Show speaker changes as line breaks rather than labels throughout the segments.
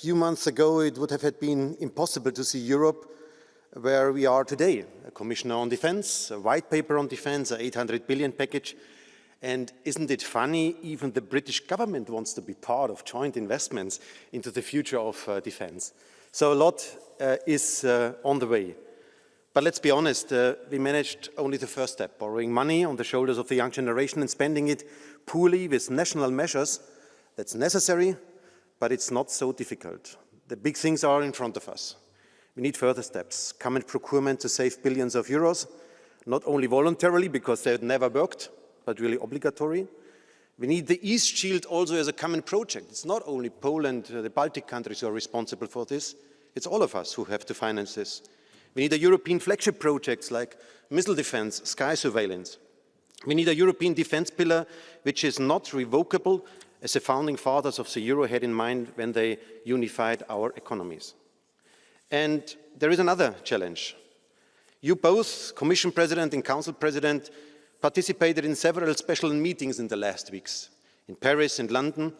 few months ago, it would have been impossible to see Europe where we are today. A commissioner on defense, a white paper on defense, an 800 billion package. And isn't it funny, even the British government wants to be part of joint investments into the future of defense. So a lot is on the way. But let's be honest, we managed only the first step, borrowing money on the shoulders of the young generation and spending it poorly with national measures. That's necessary, but it's not so difficult. The big things are in front of us. We need further steps, common procurement to save billions of euros, not only voluntarily because they had never worked, but really obligatory. We need the East Shield also as a common project. It's not only Poland, the Baltic countries who are responsible for this, it's all of us who have to finance this. We need a European flagship projects like missile defense, sky surveillance. We need a European defense pillar which is not revocable, as the founding fathers of the Euro had in mind when they unified our economies. And there is another challenge. You both, Commission President and Council President, participated in several special meetings in the last weeks, in Paris and London.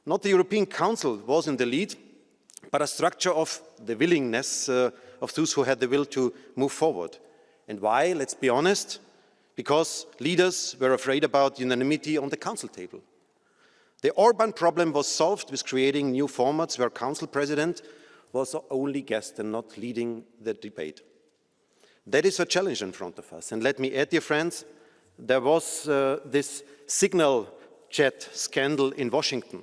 Not the European Council was in the lead, but a structure of the willingness of those who had the will to move forward. And why? Let's be honest. Because leaders were afraid about unanimity on the Council table. The Orban problem was solved with creating new formats where Council President was the only guest and not leading the debate. That is a challenge in front of us. And let me add, dear friends, there was this signal chat scandal in Washington.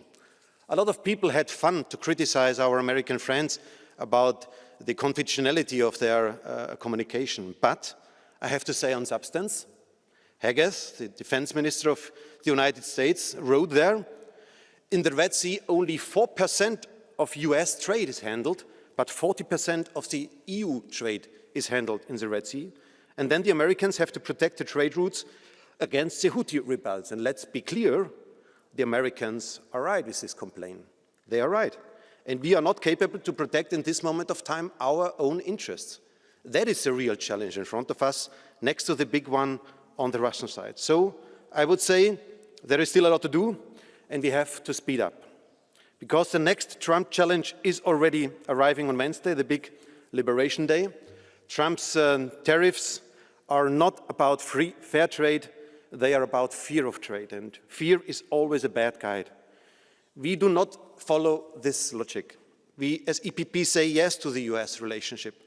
A lot of people had fun to criticize our American friends about the confidentiality of their communication. But I have to say on substance, Haggis, the defense minister of the United States, wrote there, in the Red Sea, only 4% of US trade is handled, but 40% of the EU trade is handled in the Red Sea. And then the Americans have to protect the trade routes against the Houthi rebels. And let's be clear, the Americans are right with this complaint. They are right. And we are not capable to protect in this moment of time our own interests. That is the real challenge in front of us, next to the big one on the Russian side. So I would say there is still a lot to do, and we have to speed up. Because the next Trump challenge is already arriving on Wednesday, the big Liberation Day. Trump's tariffs are not about fair trade, they are about fear of trade, and fear is always a bad guide. We do not follow this logic. We, as EPP, say yes to the US relationship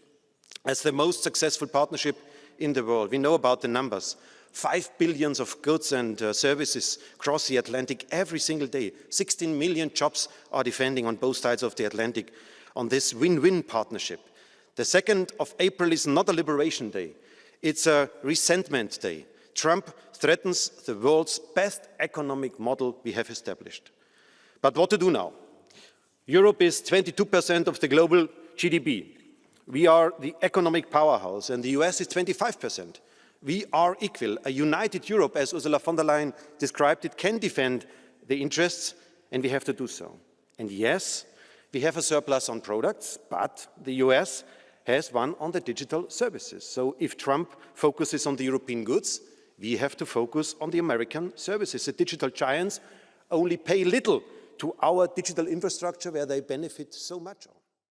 as the most successful partnership in the world. We know about the numbers. 5 billion of goods and services cross the Atlantic every single day. 16 million jobs are defending on both sides of the Atlantic on this win-win partnership. The 2nd of April is not a Liberation Day. It's a resentment day. Trump threatens the world's best economic model we have established. But what to do now? Europe is 22% of the global GDP. We are the economic powerhouse, and the US is 25%. We are equal. A united Europe, as Ursula von der Leyen described it, can defend the interests, and we have to do so. And yes, we have a surplus on products, but the US has one on the digital services. So if Trump focuses on the European goods, we have to focus on the American services. The digital giants only pay little to our digital infrastructure where they benefit so much.